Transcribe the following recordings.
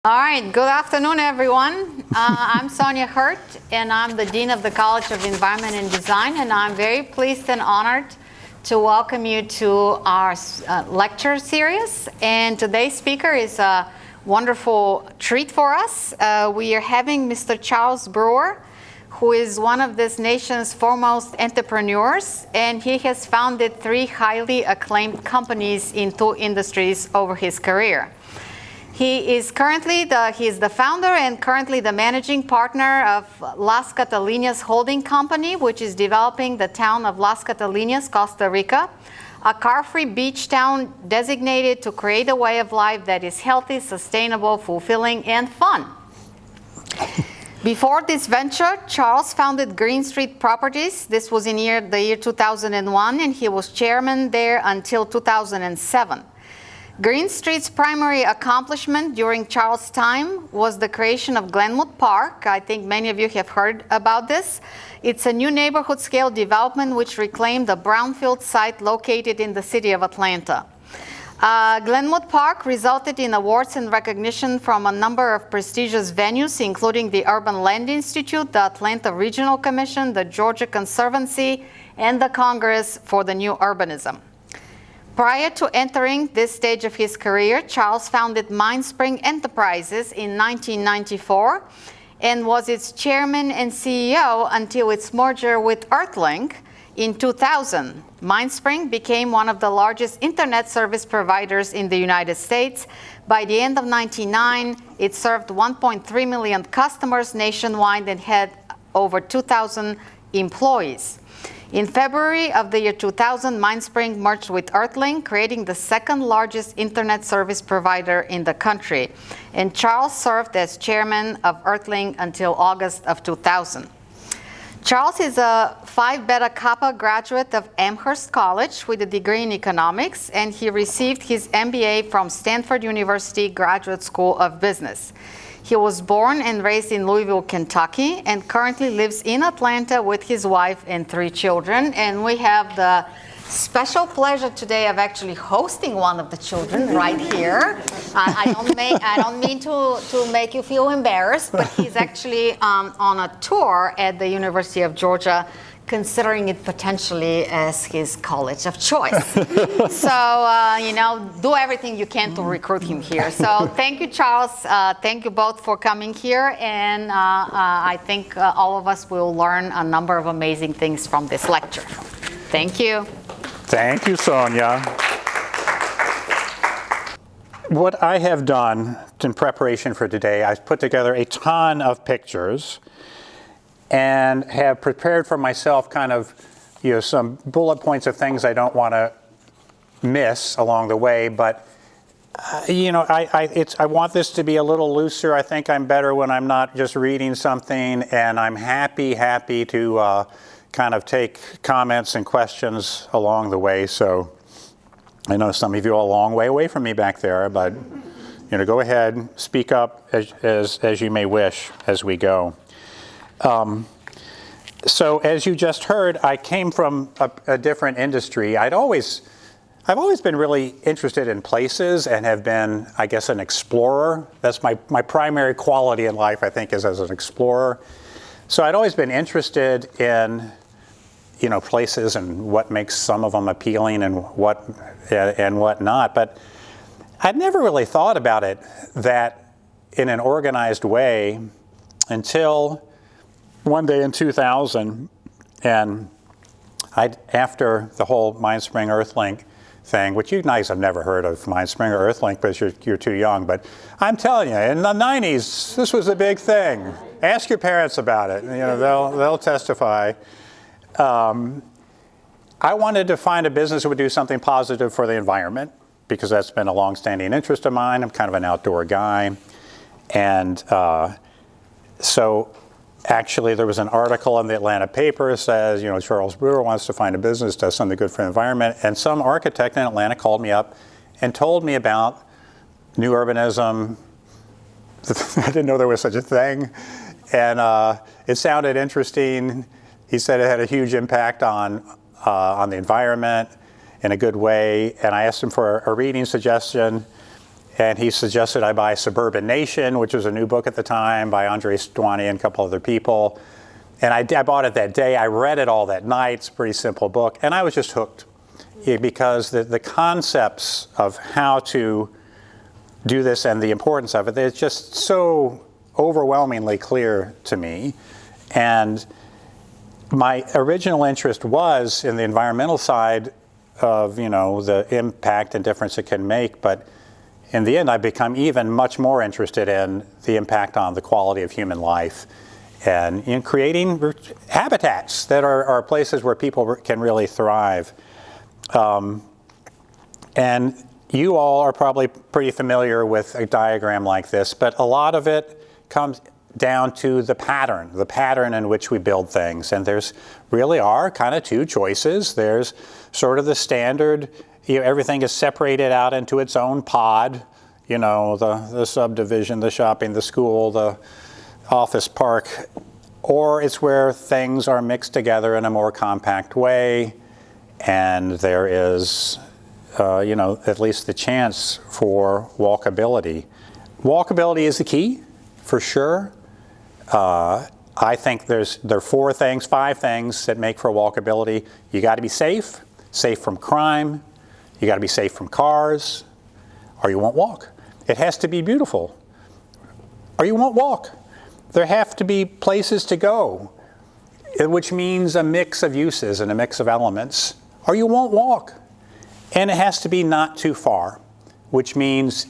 All right, good afternoon, everyone. I'm Sonia Hurt, and I'm the Dean of the College of Environment and Design, and I'm very pleased and honored to welcome you to our lecture series. And today's speaker is a wonderful treat for us. We are having Mr. Charles Brewer, who is one of this nation's foremost entrepreneurs, and he has founded 3 highly acclaimed companies in 2 industries over his career. He is the founder and currently the managing partner of Las Catalinas Holding Company, which is developing the town of Las Catalinas, Costa Rica, a car-free beach town designated to create a way of life that is healthy, sustainable, fulfilling, and fun. Before this venture, Charles founded Green Street Properties. This was in the year 2001, and he was chairman there until 2007. Green Street's primary accomplishment during Charles' time was the creation of Glenwood Park. I think many of you have heard about this. It's a new neighborhood-scale development which reclaimed a brownfield site located in the city of Atlanta. Glenwood Park resulted in awards and recognition from a number of prestigious venues, including the Urban Land Institute, the Atlanta Regional Commission, the Georgia Conservancy, and the Congress for the New Urbanism. Prior to entering this stage of his career, Charles founded Mindspring Enterprises in 1994 and was its chairman and CEO until its merger with Earthlink in 2000. Mindspring became one of the largest internet service providers in the United States. By the end of 1999, it served 1.3 million customers nationwide and had over 2,000 employees. In February of the year 2000, Mindspring merged with Earthlink, creating the 2nd largest internet service provider in the country. And Charles served as chairman of Earthlink until August of 2000. Charles is a Phi Beta Kappa graduate of Amherst College with a degree in economics, and he received his MBA from Stanford University Graduate School of Business. He was born and raised in Louisville, Kentucky, and currently lives in Atlanta with his wife and 3 children. And we have the special pleasure today of actually hosting one of the children right here. I don't mean to make you feel embarrassed, but he's actually on a tour at the University of Georgia, considering it potentially as his college of choice. So, do everything you can to recruit him here. So thank you, Charles. Thank you both for coming here. And I think all of us will learn a number of amazing things from this lecture. Thank you. Thank you, Sonia. What I have done in preparation for today, I've put together a ton of pictures and have prepared for myself kind of, some bullet points of things I don't want to miss along the way. But, I want this to be a little looser. I think I'm better when I'm not just reading something, and I'm happy to kind of take comments and questions along the way. So I know some of you are a long way away from me back there, but, go ahead, speak up as you may wish as we go. So as you just heard, I came from a different industry. I've always been really interested in places and have been, I guess, an explorer. That's my primary quality in life, I think, is as an explorer. So I'd always been interested in, places and what makes some of them appealing and what not. But I'd never really thought about it that in an organized way until one day in 2000, and after the whole Mindspring Earthlink thing, which you guys have never heard of Mindspring or Earthlink because you're too young, but I'm telling you, in the 90s, this was a big thing. Ask your parents about it. They'll testify. I wanted to find a business that would do something positive for the environment because that's been a long-standing interest of mine. I'm kind of an outdoor guy, and so. Actually, there was an article in the Atlanta paper that says, Charles Brewer wants to find a business, does something good for the environment. And some architect in Atlanta called me up and told me about new urbanism. I didn't know there was such a thing. And it sounded interesting. He said it had a huge impact on the environment in a good way. And I asked him for a reading suggestion. And he suggested I buy Suburban Nation, which was a new book at the time by Andre Stwani and a couple other people. And I bought it that day. I read it all that night. It's a pretty simple book. And I was just hooked because the concepts of how to do this and the importance of it, it's just so overwhelmingly clear to me. And my original interest was in the environmental side of, the impact and difference it can make. But in the end, I've become even much more interested in the impact on the quality of human life and in creating habitats that are places where people can really thrive. And you all are probably pretty familiar with a diagram like this, but a lot of it comes down to the pattern in which we build things. And there's really are kind of two choices. There's sort of the standard, everything is separated out into its own pod, the subdivision, the shopping, the school, the office park, or it's where things are mixed together in a more compact way, and there is, at least the chance for walkability. Walkability is the key, for sure. I think there are five things that make for walkability. You got to be safe from crime, you got to be safe from cars, or you won't walk. It has to be beautiful, or you won't walk. There have to be places to go, which means a mix of uses and a mix of elements, or you won't walk. And it has to be not too far, which means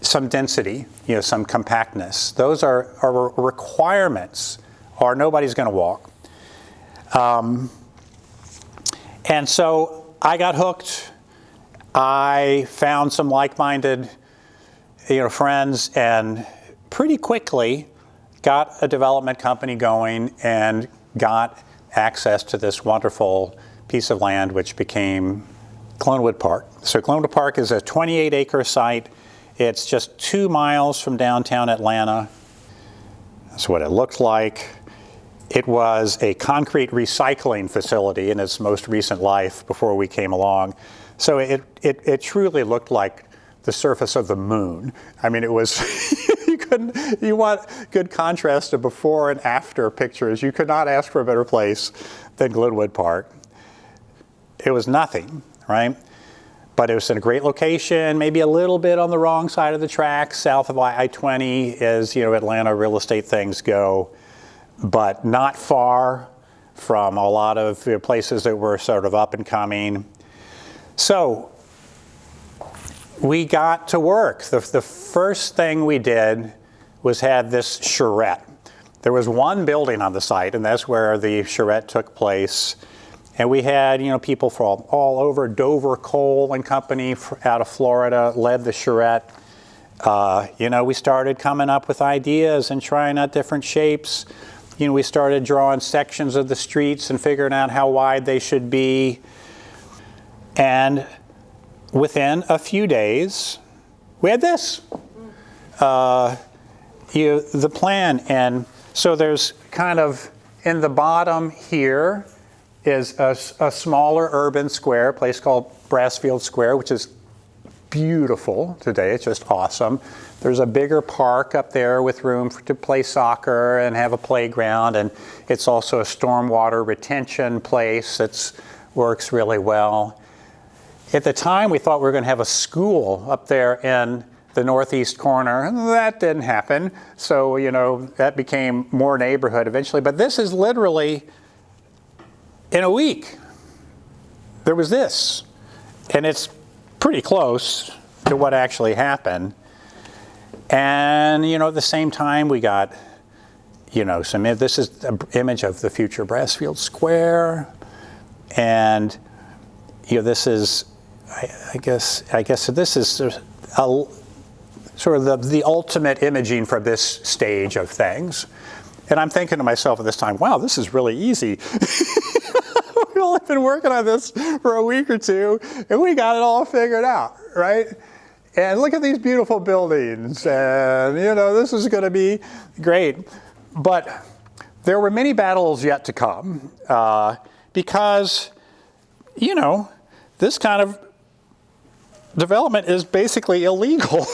some density, some compactness. Those are requirements, or nobody's going to walk. And so I got hooked. I found some like-minded, friends, and pretty quickly got a development company going and got access to this wonderful piece of land, which became Glenwood Park. So Glenwood Park is a 28-acre site. It's just 2 miles from downtown Atlanta. That's what it looked like. It was a concrete recycling facility in its most recent life before we came along. So it truly looked like the surface of the moon. I mean, it was, you want good contrast to before and after pictures. You could not ask for a better place than Glenwood Park. It was nothing, right? But it was in a great location, maybe a little bit on the wrong side of the tracks, south of I-20 as, Atlanta real estate things go, but not far from a lot of places that were sort of up and coming. So we got to work. The first thing we did was had this charrette. There was one building on the site, and that's where the charrette took place. And we had, people from all over. Dover Coal and Company out of Florida led the charrette. We started coming up with ideas and trying out different shapes. We started drawing sections of the streets and figuring out how wide they should be. And within a few days, we had this, the plan. And so there's kind of in the bottom here is a smaller urban square, a place called Brassfield Square, which is beautiful today. It's just awesome. There's a bigger park up there with room to play soccer and have a playground, and it's also a stormwater retention place that works really well. At the time, we thought we were going to have a school up there in the northeast corner. That didn't happen. So, that became more neighborhood eventually. But this is literally, in a week, there was this. And it's pretty close to what actually happened. And, at the same time, we got, this is an image of the future Brassfield Square. And, this is, I guess this is sort of the ultimate imaging from this stage of things. And I'm thinking to myself at this time, wow, this is really easy. We've only been working on this for a week or two, and we got it all figured out, right? And look at these beautiful buildings, and this is going to be great. But there were many battles yet to come because, this kind of development is basically illegal.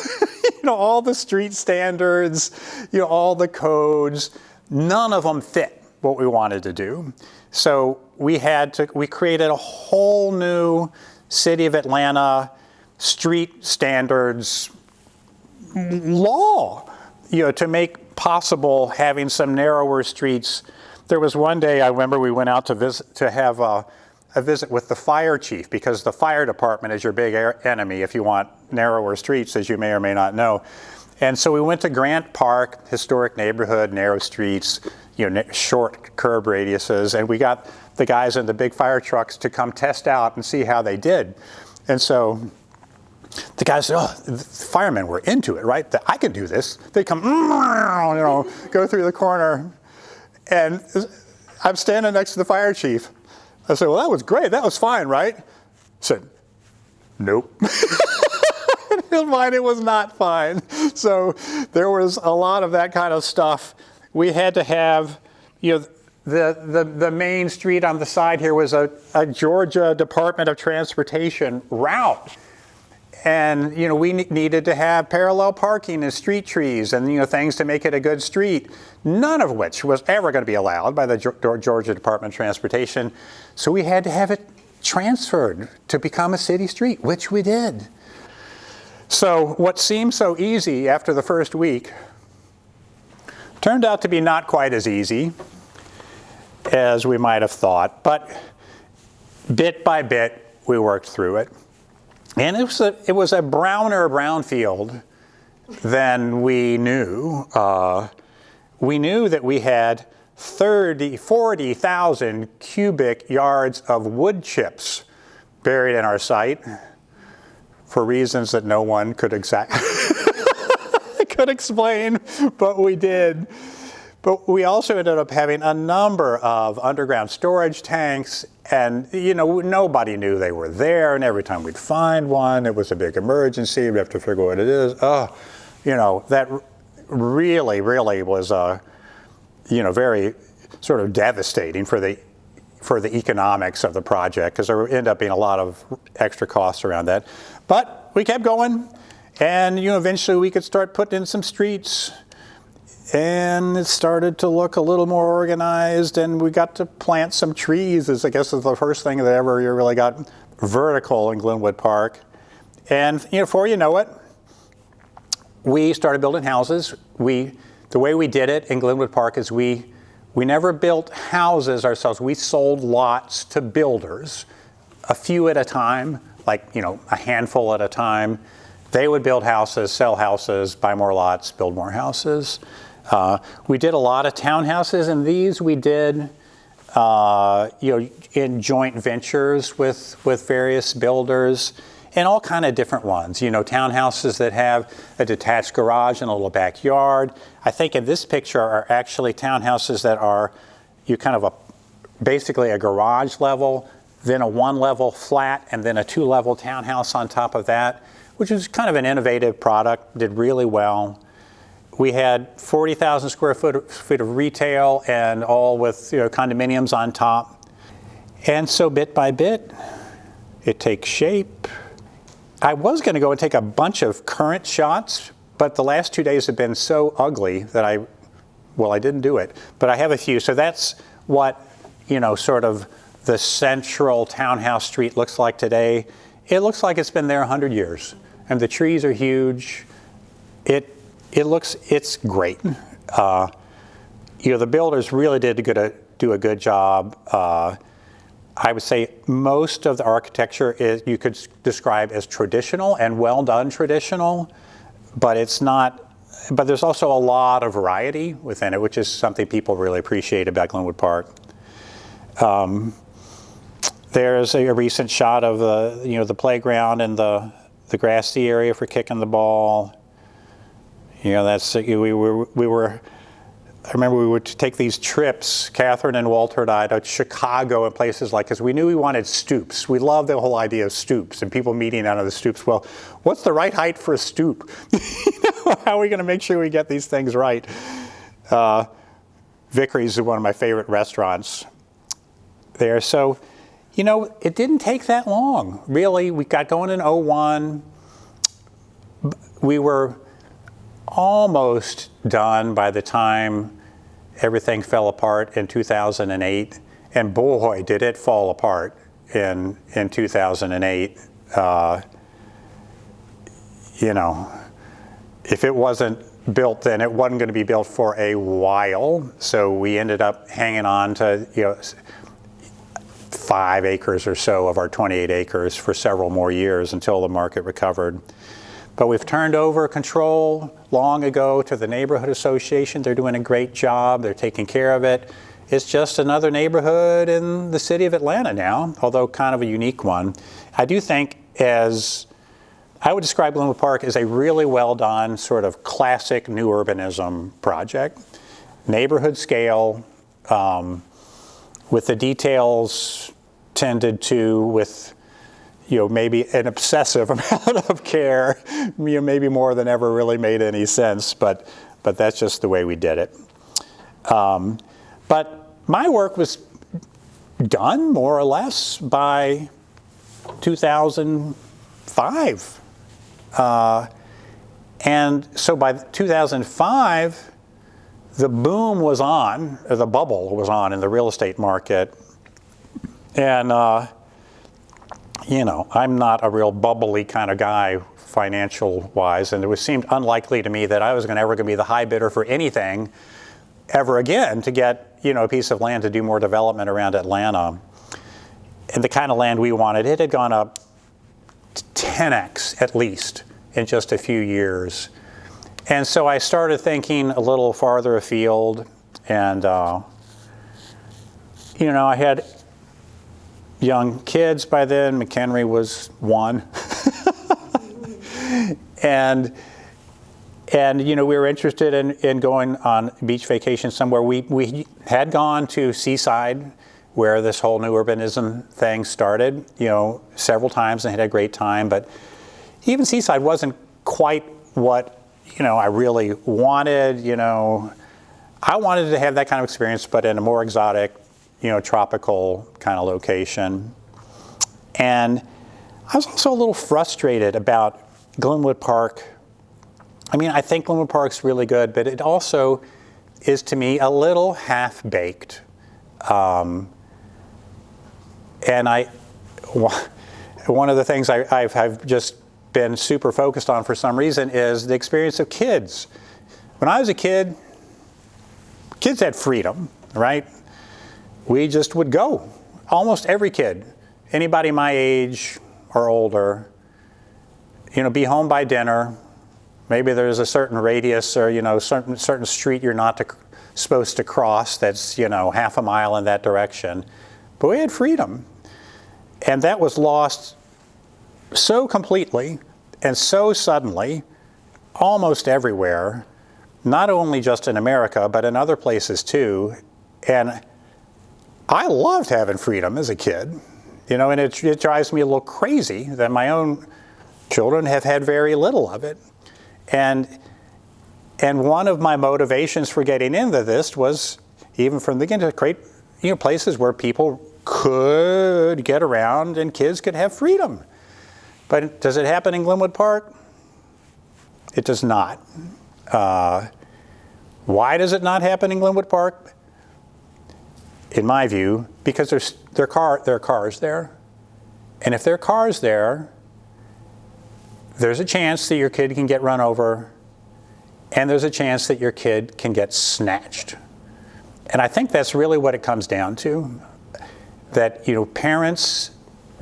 All the street standards, all the codes, none of them fit what we wanted to do. So we created a whole new City of Atlanta street standards law, to make possible having some narrower streets. There was one day I remember we went out to have a visit with the fire chief, because the fire department is your big enemy if you want narrower streets, as you may or may not know. And so we went to Grant Park, historic neighborhood, narrow streets, short curb radiuses, and we got the guys in the big fire trucks to come test out and see how they did. And so the guys said, the firemen were into it, right? I could do this. They come, go through the corner, and I'm standing next to the fire chief. I said, well, that was great. That was fine, right? I said, nope. In mine, it was not fine. So there was a lot of that kind of stuff. We had to have, the main street on the side here was a Georgia Department of Transportation route. And, we needed to have parallel parking and street trees and, things to make it a good street, none of which was ever going to be allowed by the Georgia Department of Transportation. So we had to have it transferred to become a city street, which we did. So what seemed so easy after the first week turned out to be not quite as easy as we might have thought, but bit by bit we worked through it. And it was a browner brownfield than we knew. We knew that we had 40,000 cubic yards of wood chips buried in our site for reasons that no one could could explain, but we did. But we also ended up having a number of underground storage tanks, and nobody knew they were there, and every time we'd find one, it was a big emergency. We'd have to figure out what it is. That really, really was very sort of devastating for the economics of the project, because there ended up being a lot of extra costs around that. But we kept going, and eventually we could start putting in some streets. And it started to look a little more organized, and we got to plant some trees, as I guess is the first thing that ever really got vertical in Glenwood Park. And before you know it, we started building houses. The way we did it in Glenwood Park is we never built houses ourselves. We sold lots to builders, a few at a time, like a handful at a time. They would build houses, sell houses, buy more lots, build more houses. We did a lot of townhouses, and these we did, in joint ventures with various builders, and all kind of different ones. Townhouses that have a detached garage and a little backyard. I think in this picture are actually townhouses that are basically a garage level, then a one-level flat, and then a two-level townhouse on top of that, which is kind of an innovative product. Did really well. We had 40,000 square feet of retail, and all with condominiums on top. And so bit by bit, it takes shape. I was going to go and take a bunch of current shots, but the last 2 days have been so ugly that I didn't do it. But I have a few. So that's what, sort of the central townhouse street looks like today. It looks like it's been there 100 years. And the trees are huge. It's great. The builders really did do a good job. I would say most of the architecture you could describe as traditional and well done traditional, but it's not. But there's also a lot of variety within it, which is something people really appreciate about Glenwood Park. There's a recent shot of the playground and the grassy area for kicking the ball. I remember we would take these trips, Catherine and Walter and I, to Chicago and places because we knew we wanted stoops. We loved the whole idea of stoops and people meeting out of the stoops. Well, what's the right height for a stoop? How are we going to make sure we get these things right? Vickery's is one of my favorite restaurants there. So, you know, it didn't take that long. Really, we got going in '01. We were almost done by the time everything fell apart in 2008. And boy, did it fall apart in 2008. You know, if it wasn't built then, it wasn't going to be built for a while. So we ended up hanging on to, you know, 5 acres or so of our 28 acres for several more years until the market recovered. But we've turned over control long ago to the neighborhood association. They're doing a great job. They're taking care of it. It's just another neighborhood in the city of Atlanta now, although kind of a unique one. I do think I would describe Glenwood Park as a really well done sort of classic new urbanism project. Neighborhood scale, with the details tended to with, you know, maybe an obsessive amount of care, you know, maybe more than ever really made any sense, but that's just the way we did it. But my work was done more or less by 2005. And so by 2005, the boom was on, the bubble was on in the real estate market. And, you know, I'm not a real bubbly kind of guy financial wise, and it seemed unlikely to me that I was ever going to be the high bidder for anything ever again to get, you know, a piece of land to do more development around Atlanta. And the kind of land we wanted, it had gone up 10x at least in just a few years. And so I started thinking a little farther afield, and you know, I had young kids by then. McHenry was 1. and you know, we were interested in going on beach vacation somewhere. We had gone to Seaside, where this whole new urbanism thing started, you know, several times and had a great time. But even Seaside wasn't quite what, you know, I really wanted. You know, I wanted to have that kind of experience, but in a more exotic, you know, tropical kind of location. And I was also a little frustrated about Glenwood Park. I mean, I think Glenwood Park's really good, but it also is, to me, a little half-baked. And one of the things I've just been super focused on for some reason is the experience of kids. When I was a kid, kids had freedom, right? We just would go. Almost every kid, anybody my age or older, you know, be home by dinner. Maybe there's a certain radius or, you know, certain street you're not supposed to cross that's, you know, half a mile in that direction. But we had freedom. And that was lost so completely and so suddenly, almost everywhere, not only just in America, but in other places too. And I loved having freedom as a kid, you know, and it drives me a little crazy that my own children have had very little of it. And one of my motivations for getting into this was, even from the beginning, to create, you know, places where people could get around and kids could have freedom. But does it happen in Glenwood Park? It does not. Why does it not happen in Glenwood Park? In my view, because there are cars there. And if there are cars there, there's a chance that your kid can get run over, and there's a chance that your kid can get snatched. And I think that's really what it comes down to. That, you know, parents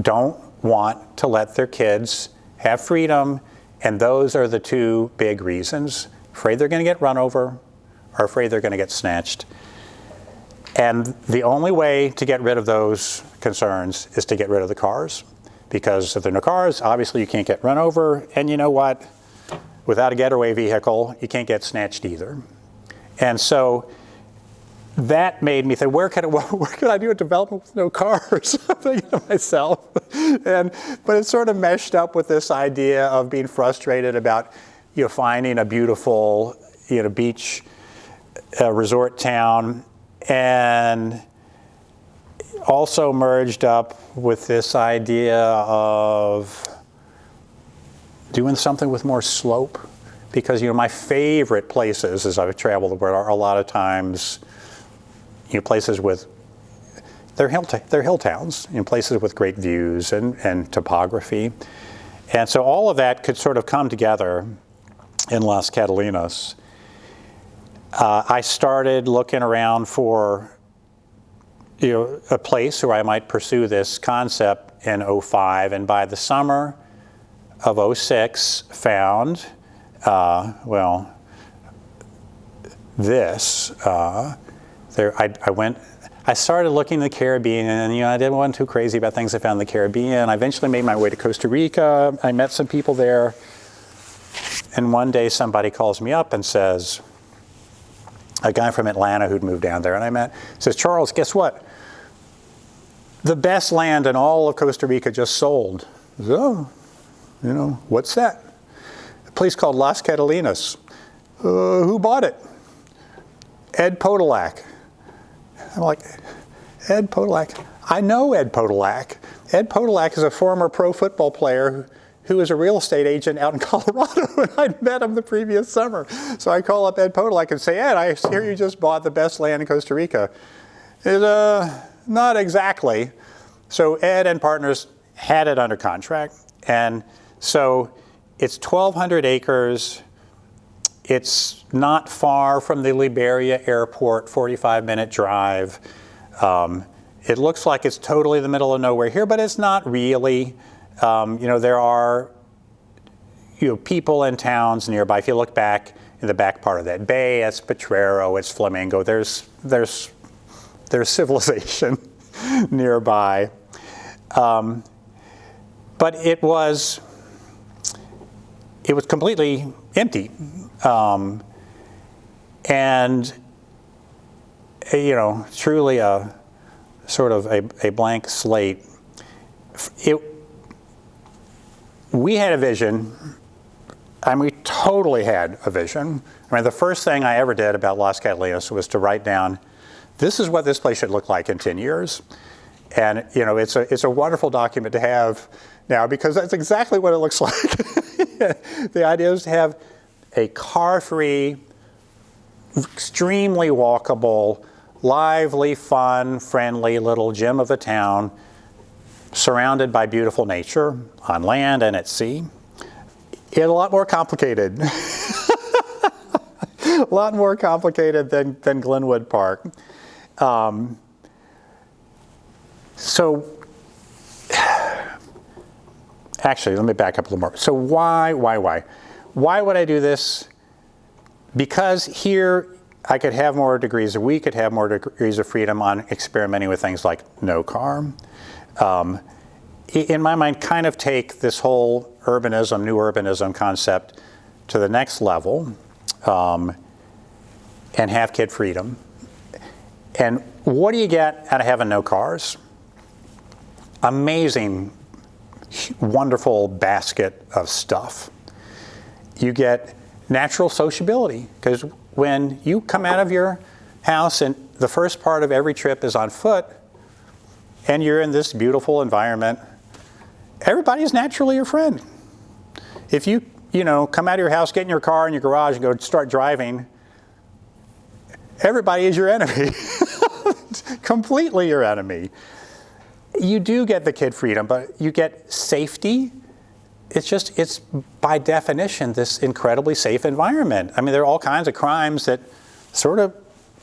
don't want to let their kids have freedom, and those are the two big reasons. Afraid they're going to get run over, or afraid they're going to get snatched. And the only way to get rid of those concerns is to get rid of the cars. Because if there are no cars, obviously you can't get run over, and you know what? Without a getaway vehicle, you can't get snatched either. And so that made me think, where could I do a development with no cars? I'm thinking to myself. But it sort of meshed up with this idea of being frustrated about, you know, finding a beautiful, you know, beach resort town, and also merged up with this idea of doing something with more slope, because my favorite places as I've traveled the world are a lot of times places with they're hill towns, places with great views and topography, and so all of that could sort of come together in Las Catalinas. I started looking around for a place where I might pursue this concept in '05, and by the summer of '06 found, this. I started looking in the Caribbean, and I didn't want too crazy about things I found in the Caribbean. I eventually made my way to Costa Rica. I met some people there, and one day somebody calls me up and says, a guy from Atlanta who'd moved down there, and I met, says, Charles, guess what? The best land in all of Costa Rica just sold. I said, oh, what's that? A place called Las Catalinas. Who bought it? Ed Podolak. I'm like, Ed Podolak? I know Ed Podolak. Ed Podolak is a former pro football player who was a real estate agent out in Colorado, and I'd met him the previous summer. So I call up Ed Podolak and say, Ed, I hear you just bought the best land in Costa Rica. Not exactly. So Ed and partners had it under contract, and so it's 1,200 acres. It's not far from the Liberia airport, 45-minute drive. It looks like it's totally in the middle of nowhere here, but it's not really. There are people in towns nearby. If you look back in the back part of that bay, it's Potrero, it's Flamingo. There's civilization nearby. But it was completely empty. And truly a sort of a blank slate. We had a vision, and we totally had a vision. The first thing I ever did about Las Catalinas was to write down, this is what this place should look like in 10 years. And it's a wonderful document to have now, because that's exactly what it looks like. The idea is to have a car-free, extremely walkable, lively, fun, friendly little gem of a town, surrounded by beautiful nature on land and at sea. It's a lot more complicated. A lot more complicated than Glenwood Park. Actually, let me back up a little more. So why? Why would I do this? Because here I could have more degrees, or we could have more degrees of freedom on experimenting with things like no car. In my mind, kind of take this whole urbanism, new urbanism concept to the next level, and have kid freedom. And what do you get out of having no cars? Amazing, wonderful basket of stuff. You get natural sociability, because when you come out of your house and the first part of every trip is on foot, and you're in this beautiful environment, everybody's naturally your friend. If you come out of your house, get in your car in your garage and go start driving, everybody is your enemy. Completely your enemy. You do get the kid freedom, but you get safety. It's by definition this incredibly safe environment. There are all kinds of crimes that sort of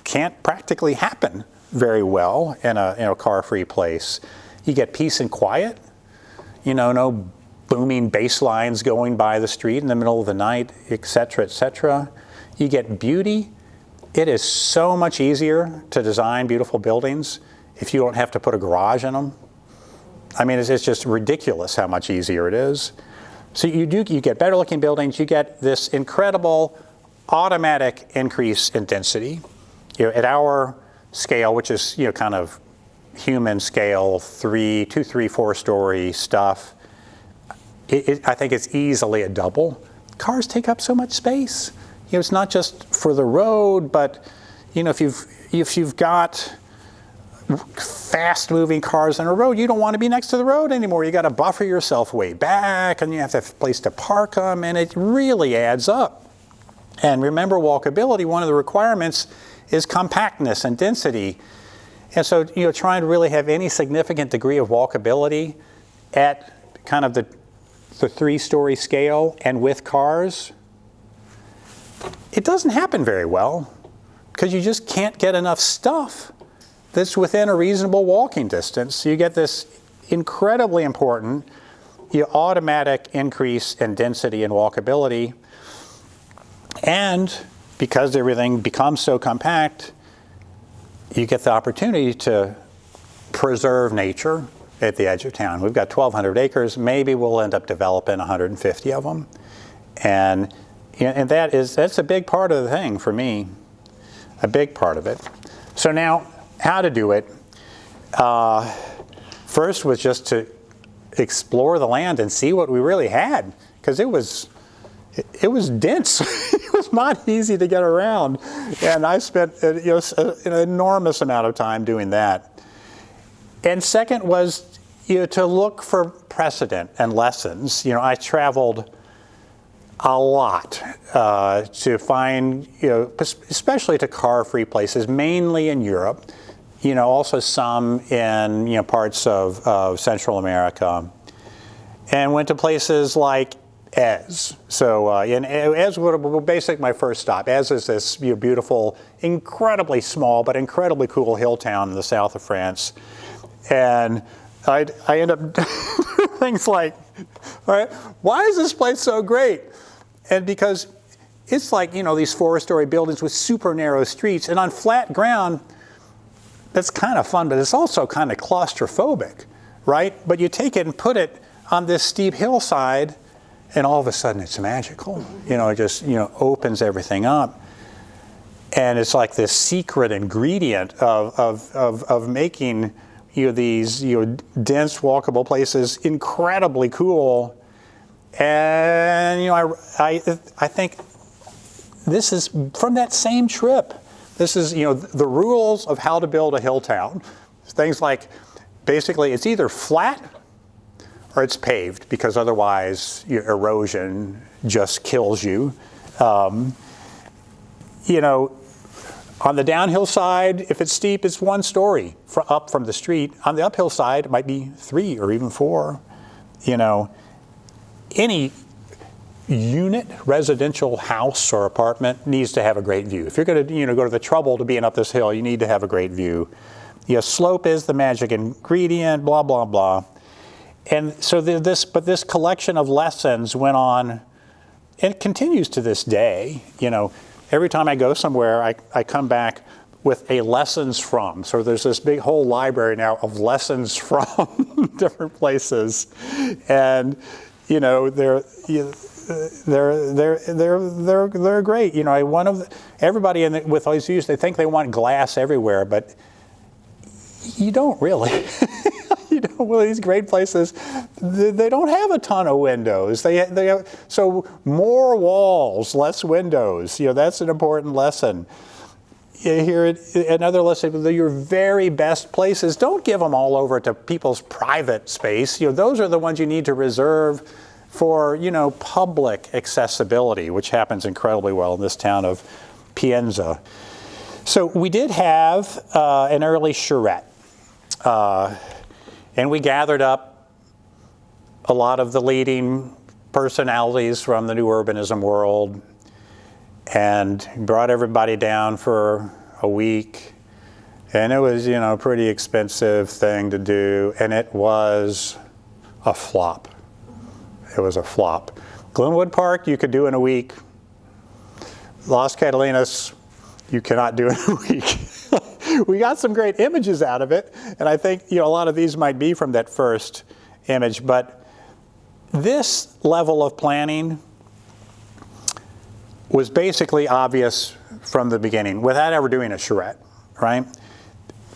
can't practically happen very well in a car-free place. You get peace and quiet. No booming bass lines going by the street in the middle of the night, et cetera, et cetera. You get beauty. It is so much easier to design beautiful buildings if you don't have to put a garage in them. It's just ridiculous how much easier it is. So you get better looking buildings. You get this incredible automatic increase in density. At our scale, which is kind of human scale, 2, 3, 4 story stuff, I think it's easily a double. Cars take up so much space. It's not just for the road, but if you've got fast-moving cars on a road, you don't want to be next to the road anymore. You got to buffer yourself way back, and you have to have a place to park them, and it really adds up. And remember, walkability, one of the requirements is compactness and density. And so, trying to really have any significant degree of walkability at kind of the 3-story scale and with cars, it doesn't happen very well because you just can't get enough stuff that's within a reasonable walking distance. So you get this incredibly important automatic increase in density and walkability. And because everything becomes so compact, you get the opportunity to preserve nature at the edge of town. We've got 1,200 acres. Maybe we'll end up developing 150 of them. And that's a big part of the thing for me, a big part of it. So now, how to do it? First was just to explore the land and see what we really had, because it was dense. It was not easy to get around, and I spent an enormous amount of time doing that. And second was to look for precedent and lessons. I traveled a lot to find, especially to car-free places, mainly in Europe. Also some in parts of Central America, and went to places like Ez. So and Ez was basically my first stop. Ez is this beautiful, incredibly small but incredibly cool hill town in the south of France, and I end up doing things like, all right, why is this place so great? And because it's like these 4-story buildings with super narrow streets, and on flat ground, that's kind of fun, but it's also kind of claustrophobic, right? But you take it and put it on this steep hillside, and all of a sudden it's magical. It just opens everything up, and it's like this secret ingredient of making these dense, walkable places incredibly cool. And I think this is from that same trip. This is, the rules of how to build a hill town. Things like, basically, it's either flat or it's paved, because otherwise erosion just kills you. On the downhill side, if it's steep, it's 1 story up from the street. On the uphill side, it might be 3 or even 4. Any unit, residential house or apartment needs to have a great view. If you're going to go to the trouble to being up this hill, you need to have a great view. Slope is the magic ingredient, blah, blah, blah. And so this collection of lessons went on, and it continues to this day. Every time I go somewhere, I come back with a lessons from. So there's this big whole library now of lessons from different places. And they're great. Everybody with those views, they think they want glass everywhere, but you don't really. These great places, they don't have a ton of windows. They have, so more walls, less windows. That's an important lesson. Here, another lesson: your very best places, don't give them all over to people's private space. Those are the ones you need to reserve for public accessibility, which happens incredibly well in this town of Pienza. So we did have an early charrette, and we gathered up a lot of the leading personalities from the new urbanism world, and brought everybody down for a week. And it was, a pretty expensive thing to do, and it was a flop. It was a flop. Glenwood Park, you could do in a week. Las Catalinas, you cannot do in a week. We got some great images out of it, and I think a lot of these might be from that first image, but this level of planning was basically obvious from the beginning without ever doing a charrette, right?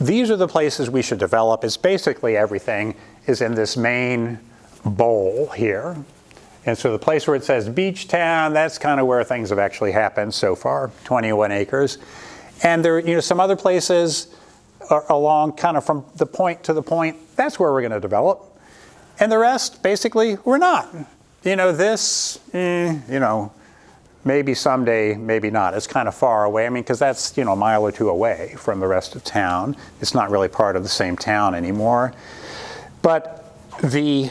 These are the places we should develop. It's basically everything is in this main bowl here. And so the place where it says beach town, that's kind of where things have actually happened so far, 21 acres. And there, some other places along kind of from the point to the point, that's where we're going to develop. And the rest, basically, we're not. This, maybe someday, maybe not. It's kind of far away. I mean, because that's, a mile or two away from the rest of town. It's not really part of the same town anymore. But the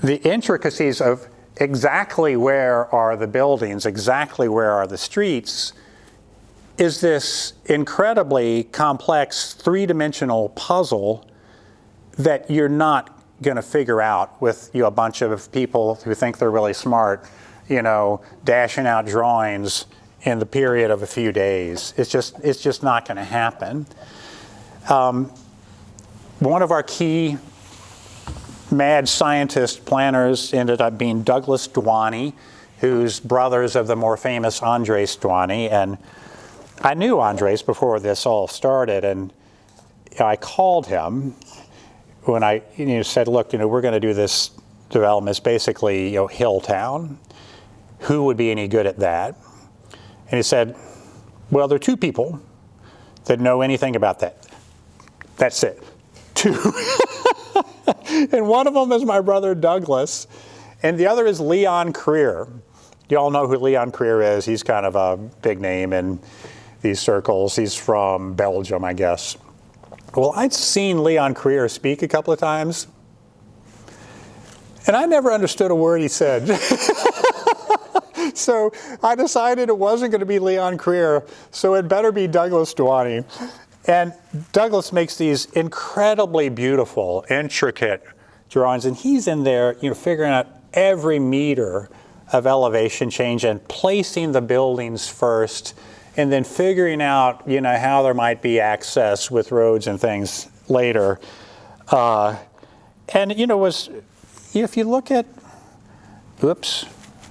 intricacies of exactly where are the buildings, exactly where are the streets, is this incredibly complex three-dimensional puzzle that you're not going to figure out with a bunch of people who think they're really smart, dashing out drawings in the period of a few days. It's just not going to happen. One of our key mad scientist planners ended up being Douglas Dwaney, who's brothers of the more famous Andres Dwaney. And I knew Andres before this all started, and I called him when I said, look, we're going to do this development. It's basically, hill town. Who would be any good at that? And he said, well, there are two people that know anything about that. That's it. Two. And one of them is my brother Douglas, and the other is Leon Creer. You all know who Leon Creer is. He's kind of a big name in these circles. He's from Belgium, I guess. Well, I'd seen Leon Creer speak a couple of times, and I never understood a word he said. So I decided it wasn't going to be Leon Creer, so it better be Douglas Dwaney. And Douglas makes these incredibly beautiful, intricate drawings, and he's in there, figuring out every meter of elevation change and placing the buildings first, and then figuring out, how there might be access with roads and things later. And if you look at, oops,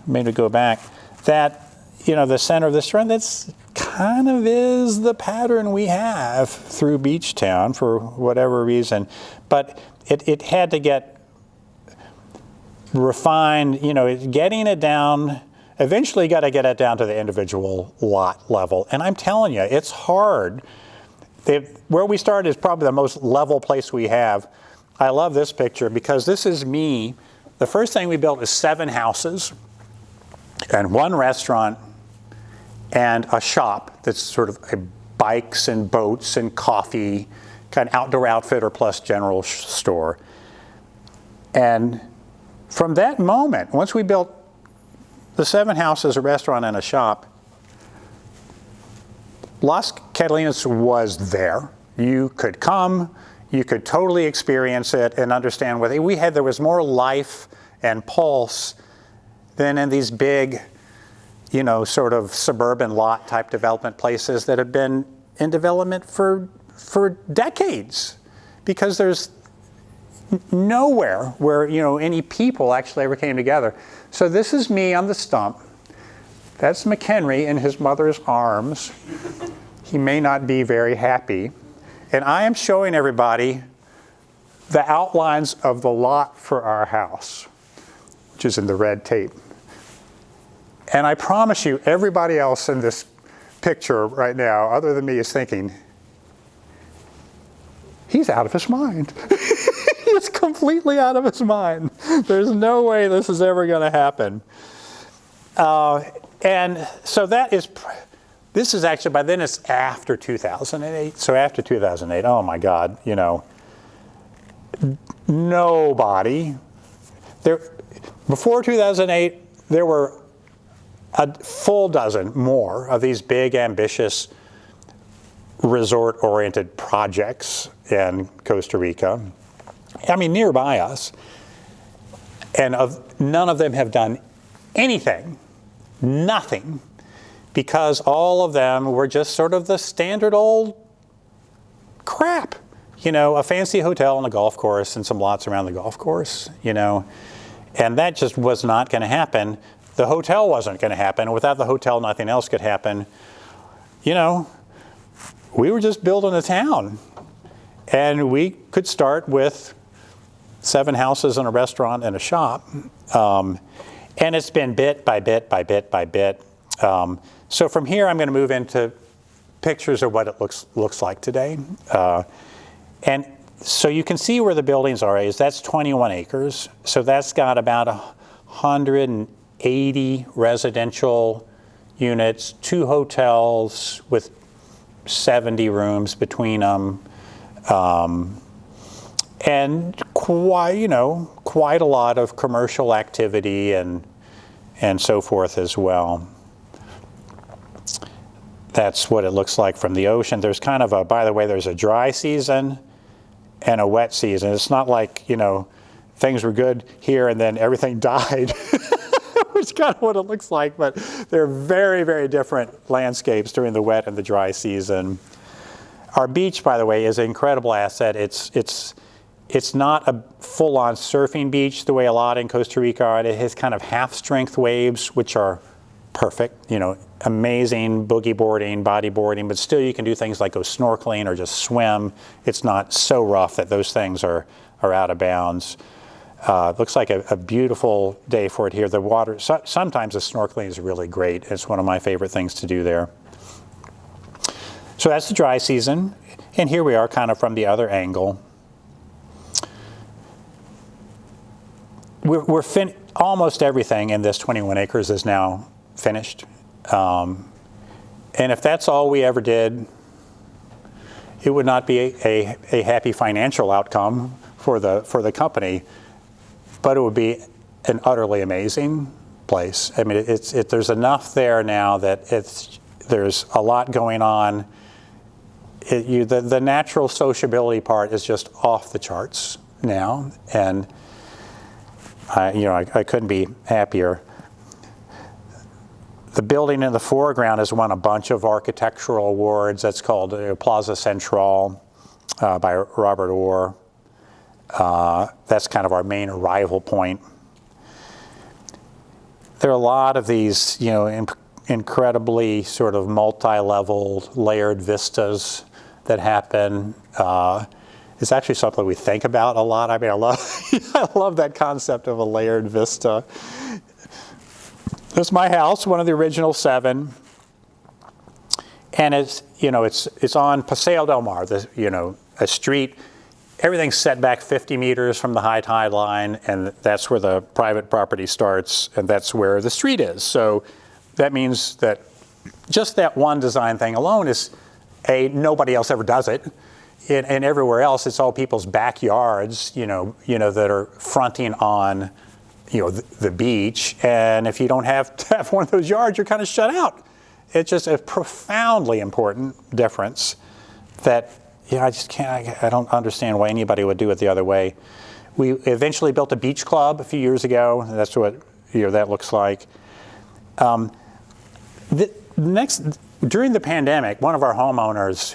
made it go back, that, the center of this run, that's kind of is the pattern we have through Beachtown for whatever reason. But it had to get refined, getting it down, eventually got to get it down to the individual lot level. And I'm telling you, it's hard. Where we started is probably the most level place we have. I love this picture because this is me. The first thing we built is 7 houses and 1 restaurant and a shop that's sort of a bikes and boats and coffee, kind of outdoor outfitter plus general store. And from that moment, once we built the 7 houses, a restaurant, and a shop, Las Catalinas was there. You could come, you could totally experience it and understand what there was more life and pulse than in these big, sort of suburban lot type development places that have been in development for decades, because there's nowhere where, any people actually ever came together. So this is me on the stump. That's McHenry in his mother's arms. He may not be very happy. And I am showing everybody the outlines of the lot for our house, which is in the red tape. And I promise you, everybody else in this picture right now, other than me, is thinking, he's out of his mind. He's completely out of his mind. There's no way this is ever going to happen. And so this is actually, by then it's after 2008. So after 2008, oh my God, nobody. Before 2008, there were a full dozen more of these big, ambitious, resort-oriented projects in Costa Rica. I mean, nearby us. And none of them have done anything, nothing, because all of them were just sort of the standard old crap. A fancy hotel and a golf course and some lots around the golf course, And that just was not going to happen. The hotel wasn't going to happen. Without the hotel, nothing else could happen. We were just building a town. And we could start with 7 houses and a restaurant and a shop. And it's been bit by bit by bit by bit. So from here, I'm going to move into pictures of what it looks like today. And so you can see where the buildings are. That's 21 acres. So that's got about 180 residential units, 2 hotels with 70 rooms between them, and quite a lot of commercial activity and so forth as well. That's what it looks like from the ocean. There's kind of by the way, there's a dry season and a wet season. It's not like, things were good here and then everything died, which is kind of what it looks like, but they're very, very different landscapes during the wet and the dry season. Our beach, by the way, is an incredible asset. It's not a full-on surfing beach the way a lot in Costa Rica are. It has kind of half-strength waves, which are perfect, amazing boogie boarding, body boarding, but still you can do things like go snorkeling or just swim. It's not so rough that those things are out of bounds. Looks like a beautiful day for it here. The water, sometimes the snorkeling is really great. It's one of my favorite things to do there. So that's the dry season, and here we are kind of from the other angle. Almost everything in this 21 acres is now finished. And if that's all we ever did, it would not be a happy financial outcome for the company, but it would be an utterly amazing place. I mean, there's enough there now that there's a lot going on. The natural sociability part is just off the charts now, and I couldn't be happier. The building in the foreground has won a bunch of architectural awards. That's called Plaza Central by Robert Orr. That's kind of our main arrival point. There are a lot of these, incredibly sort of multi-level layered vistas that happen. It's actually something we think about a lot. I mean, I love that concept of a layered vista. This is my house, one of the original 7, and it's on Paseo del Mar, a street. Everything's set back 50 meters from the high tide line, and that's where the private property starts, and that's where the street is. So that means that just that one design thing alone is nobody else ever does it, and everywhere else it's all people's backyards, that are fronting on the beach, and if you don't have to have one of those yards, you're kind of shut out. It's just a profoundly important difference that I just can't. I don't understand why anybody would do it the other way. We eventually built a beach club a few years ago. And that's what that looks like. During the pandemic, one of our homeowners,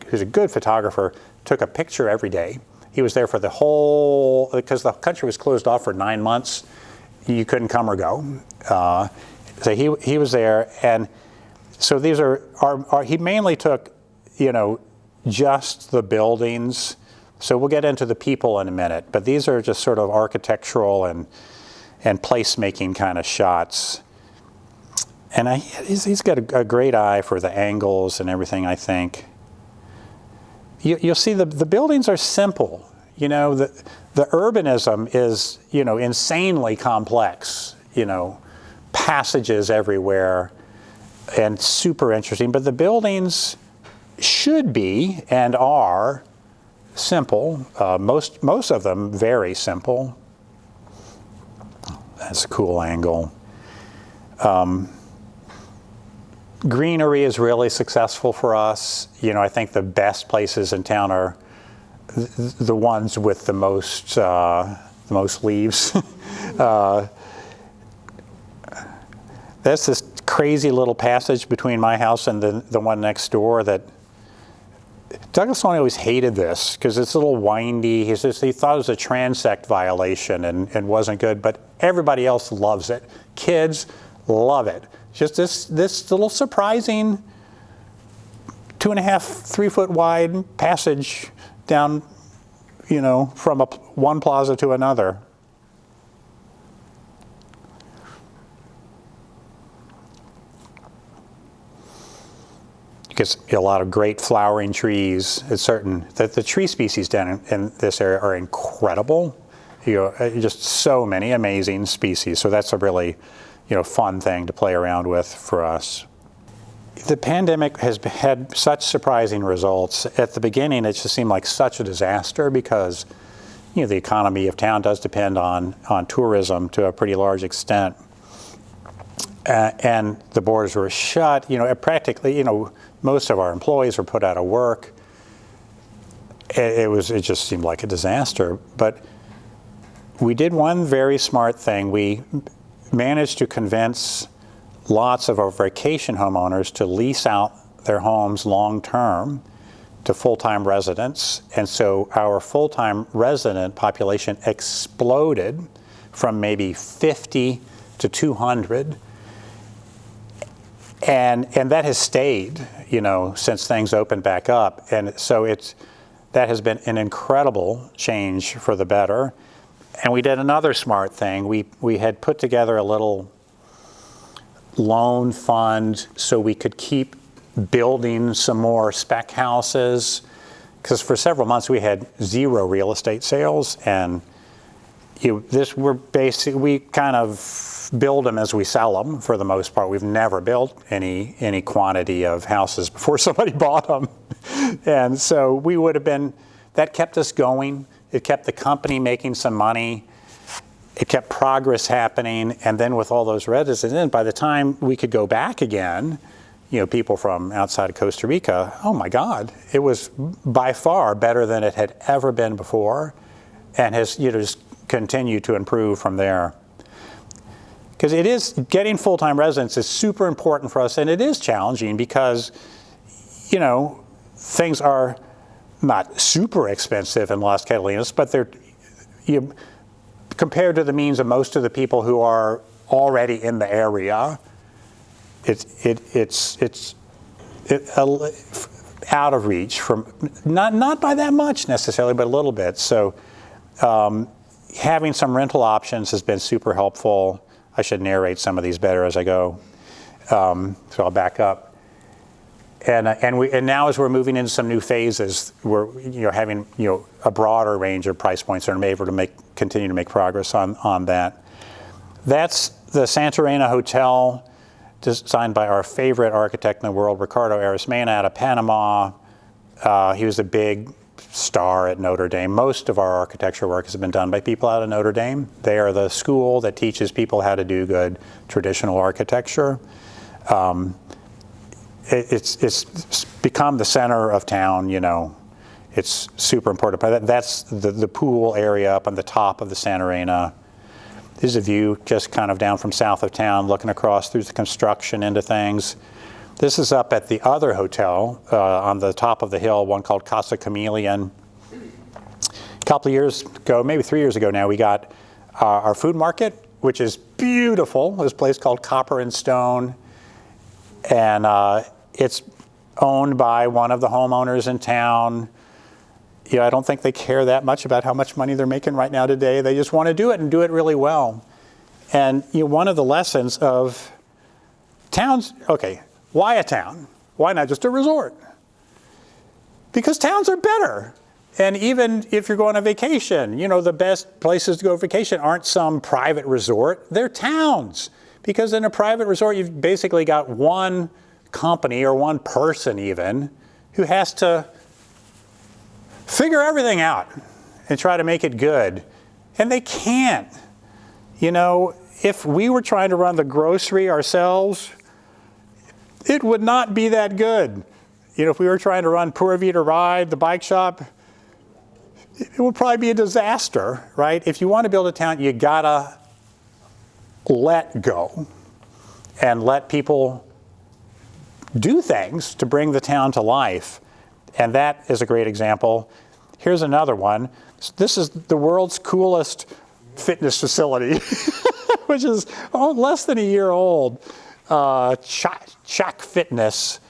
who's a good photographer, took a picture every day. He was there for the whole, because the country was closed off for 9 months. You couldn't come or go. So he was there, and so these are he mainly took, just the buildings. So we'll get into the people in a minute, but these are just sort of architectural and placemaking kind of shots. And he's got a great eye for the angles and everything, I think. You'll see the buildings are simple. The urbanism is, insanely complex, passages everywhere and super interesting. But the buildings should be and are simple. Most of them very simple. That's a cool angle. Greenery is really successful for us. I think the best places in town are the ones with the most leaves. That's this crazy little passage between my house and the one next door that Douglas Loney always hated this because it's a little windy. He thought it was a transect violation and wasn't good, but everybody else loves it. Kids love it. Just this little surprising 2.5, 3 foot wide passage down, from one plaza to another. You gets a lot of great flowering trees. It's certain that the tree species down in this area are incredible. Just so many amazing species. So that's a really, fun thing to play around with for us. The pandemic has had such surprising results. At the beginning, it just seemed like such a disaster because, the economy of town does depend on tourism to a pretty large extent. And the borders were shut. Practically, most of our employees were put out of work. It just seemed like a disaster. But we did one very smart thing. We managed to convince lots of our vacation homeowners to lease out their homes long-term to full-time residents. And so our full-time resident population exploded from maybe 50 to 200. And that has stayed, since things opened back up. And so that has been an incredible change for the better. And we did another smart thing. We had put together a little loan fund so we could keep building some more spec houses, because for several months we had 0 real estate sales, and we kind of build them as we sell them for the most part. We've never built any quantity of houses before somebody bought them. And so that kept us going. It kept the company making some money. It kept progress happening. And then with all those residents in, by the time we could go back again, people from outside of Costa Rica, oh my God, it was by far better than it had ever been before, and has just continued to improve from there. Because getting full-time residents is super important for us, and it is challenging because, things are not super expensive in Las Catalinas, but they're, compared to the means of most of the people who are already in the area, it's out of reach from, not by that much necessarily, but a little bit. So having some rental options has been super helpful. I should narrate some of these better as I go. So I'll back up. And now as we're moving into some new phases, we're having a broader range of price points, and I'm able to continue to make progress on that. That's the Santorina Hotel, designed by our favorite architect in the world, Ricardo Arismendi, out of Panama. He was a big star at Notre Dame. Most of our architecture work has been done by people out of Notre Dame. They are the school that teaches people how to do good traditional architecture. It's become the center of town, It's super important. But that's the pool area up on the top of the Santorina. This is a view just kind of down from south of town, looking across through the construction into things. This is up at the other hotel on the top of the hill, one called Casa Chameleon. A couple of years ago, maybe 3 years ago now, we got our food market, which is beautiful. This place called Copper and Stone. And it's owned by one of the homeowners in town. I don't think they care that much about how much money they're making right now today. They just want to do it and do it really well. And one of the lessons of towns, okay, why a town? Why not just a resort? Because towns are better. And even if you're going on vacation, the best places to go on vacation aren't some private resort, they're towns. Because in a private resort, you've basically got one company or one person even who has to figure everything out and try to make it good. And they can't. If we were trying to run the grocery ourselves, it would not be that good. If we were trying to run Pura Vida Ride, the bike shop, it would probably be a disaster, right? If you want to build a town, you gotta let go and let people do things to bring the town to life. And that is a great example. Here's another one. This is the world's coolest fitness facility, which is less than a year old. Chshock Fitness.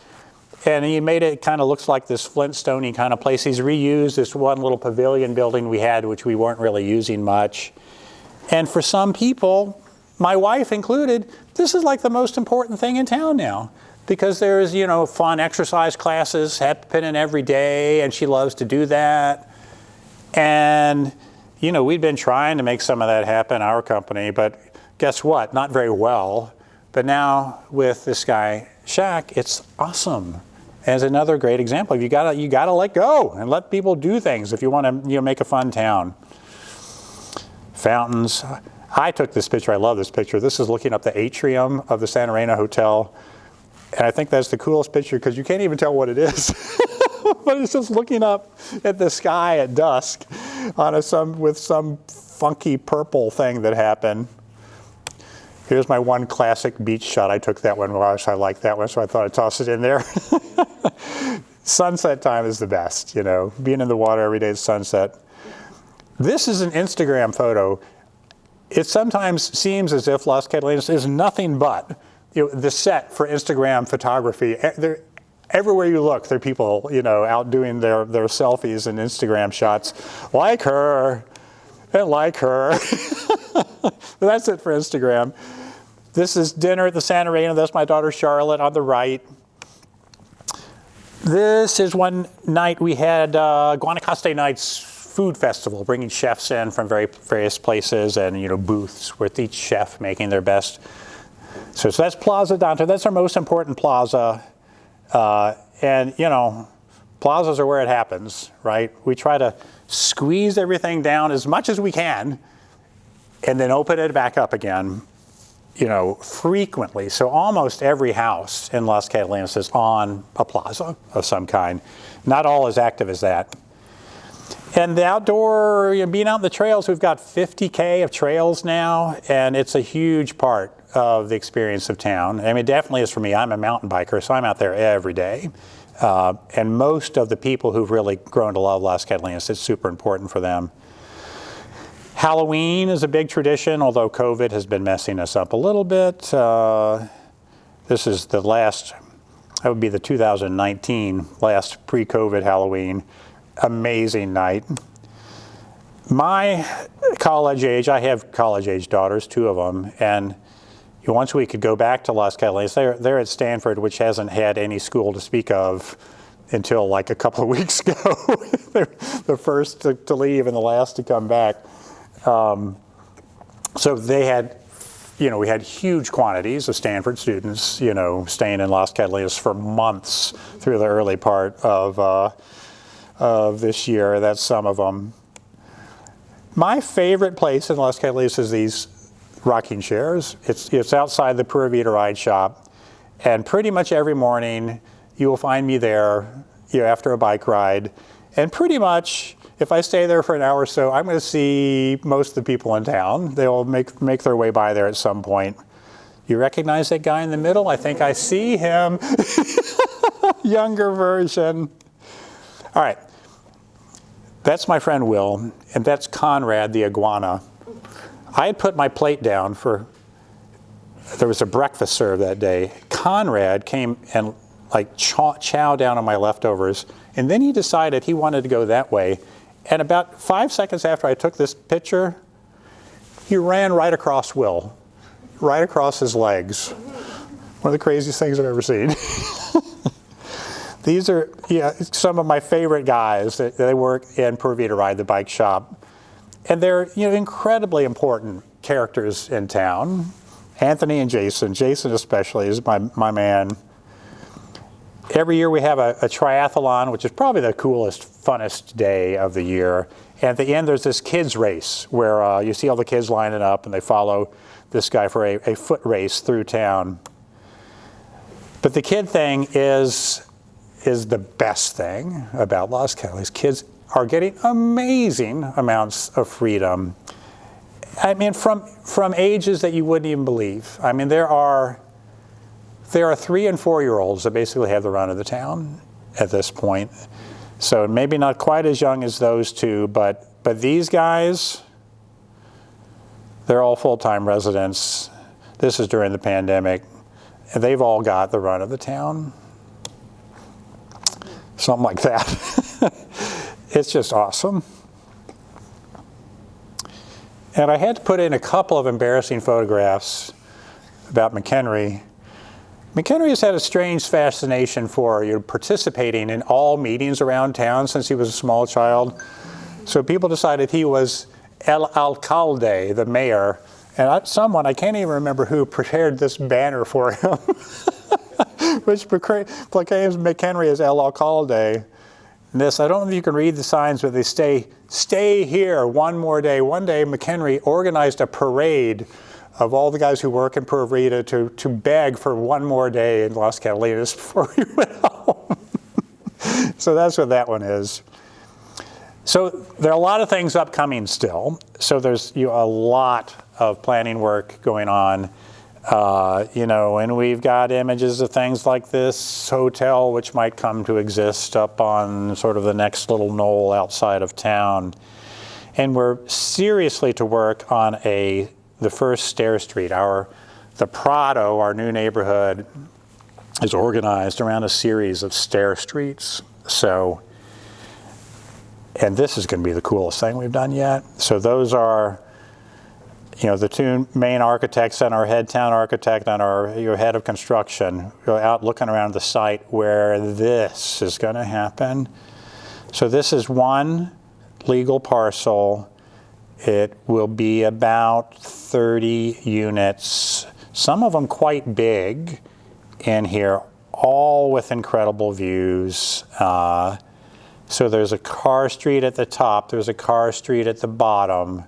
And he made it kind of looks like this Flintstone-y kind of place. He's reused this one little pavilion building we had, which we weren't really using much. And for some people, my wife included, this is like the most important thing in town now. because there's, fun exercise classes happening every day, and she loves to do that. And, we'd been trying to make some of that happen, our company, but guess what? Not very well. But now with this guy, Chshock, it's awesome. As another great example, you gotta let go and let people do things if you want to, make a fun town. Fountains. I took this picture. I love this picture. This is looking up the atrium of the Santorina Hotel. And I think that's the coolest picture because you can't even tell what it is. But it's just looking up at the sky at dusk with some funky purple thing that happened. Here's my one classic beach shot. I took that one. Gosh, I like that one, so I thought I'd toss it in there. Sunset time is the best, being in the water every day at sunset. This is an Instagram photo. It sometimes seems as if Las Catalinas is nothing but the set for Instagram photography. Everywhere you look, there are people, out doing their selfies and Instagram shots. Like her, and like her. That's it for Instagram. This is dinner at the Santorina. That's my daughter Charlotte on the right. This is one night we had Guanacaste Nights food festival, bringing chefs in from various places and, booths with each chef making their best. So that's Plaza Dante. That's our most important plaza. And, plazas are where it happens, right? We try to squeeze everything down as much as we can and then open it back up again, frequently. So almost every house in Las Catalinas is on a plaza of some kind. Not all as active as that. And the outdoor, being out in the trails, we've got 50K of trails now, and it's a huge part of the experience of town. I mean, it definitely is for me. I'm a mountain biker, so I'm out there every day. And most of the people who've really grown to love Las Catalinas, it's super important for them. Halloween is a big tradition, although COVID has been messing us up a little bit. This is the last, that would be the 2019 last pre-COVID Halloween. Amazing night. My college age, I have college age daughters, 2 of them, and once we could go back to Las Catalinas, they're at Stanford, which hasn't had any school to speak of until like a couple of weeks ago. They're the first to leave and the last to come back. So they had, we had huge quantities of Stanford students, staying in Las Catalinas for months through the early part of this year. That's some of them. My favorite place in Las Catalinas is these rocking chairs. It's outside the Pura Vida Ride Shop, and pretty much every morning you will find me there, after a bike ride, and pretty much if I stay there for an hour or so, I'm going to see most of the people in town. They'll make their way by there at some point. You recognize that guy in the middle? I think I see him. Younger version. All right. That's my friend Will, and that's Conrad the iguana. I had put my plate down there was a breakfast served that day. Conrad came and chow down on my leftovers, and then he decided he wanted to go that way. And about 5 seconds after I took this picture, he ran right across Will, right across his legs. One of the craziest things I've ever seen. These are some of my favorite guys. They work in Pura Vida Ride, the bike shop. And they're incredibly important characters in town. Anthony and Jason. Jason especially is my man. Every year we have a triathlon, which is probably the coolest, funnest day of the year. And at the end there's this kids race where you see all the kids lining up and they follow this guy for a foot race through town. But the kid thing is the best thing about Las Catalinas. Kids are getting amazing amounts of freedom. I mean, from ages that you wouldn't even believe. I mean, there are 3 and 4-year-olds that basically have the run of the town at this point. So maybe not quite as young as those 2, but these guys, they're all full-time residents. This is during the pandemic, and they've all got the run of the town. Something like that. It's just awesome. And I had to put in a couple of embarrassing photographs about McHenry. McHenry has had a strange fascination for participating in all meetings around town since he was a small child. So people decided he was El Alcalde, the mayor. And someone, I can't even remember who, prepared this banner for him, which proclaims McHenry as El Alcalde. And this, I don't know if you can read the signs, but they stay here one more day. One day, McHenry organized a parade of all the guys who work in Pura Vida to beg for one more day in Las Catalinas before we went home. So that's what that one is. So there are a lot of things upcoming still. So there's a lot of planning work going on. And we've got images of things like this hotel, which might come to exist up on sort of the next little knoll outside of town. And we're seriously to work on the first stair street. The Prado, our new neighborhood, is organized around a series of stair streets. So, and this is going to be the coolest thing we've done yet. So those are, the two main architects and our head town architect and our head of construction go out looking around the site where this is going to happen. So this is one legal parcel. It will be about 30 units, some of them quite big in here, all with incredible views. So there's a car street at the top, there's a car street at the bottom,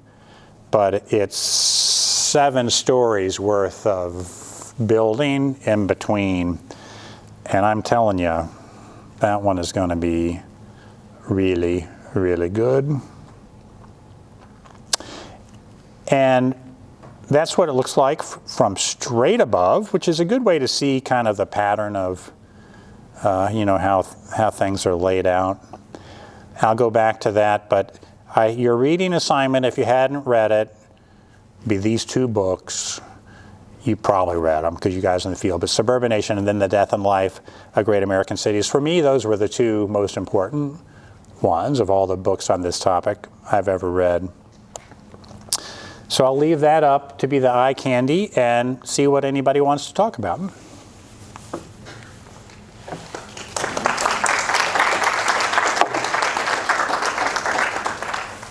but it's 7 stories worth of building in between. And I'm telling you, that one is going to be really, really good. And that's what it looks like from straight above, which is a good way to see kind of the pattern of, how things are laid out. I'll go back to that, but your reading assignment, if you hadn't read it, be these 2 books. You probably read them because you guys in the field, but Suburbanation and then The Death and Life of Great American Cities. For me, those were the 2 most important ones of all the books on this topic I've ever read. So I'll leave that up to be the eye candy and see what anybody wants to talk about.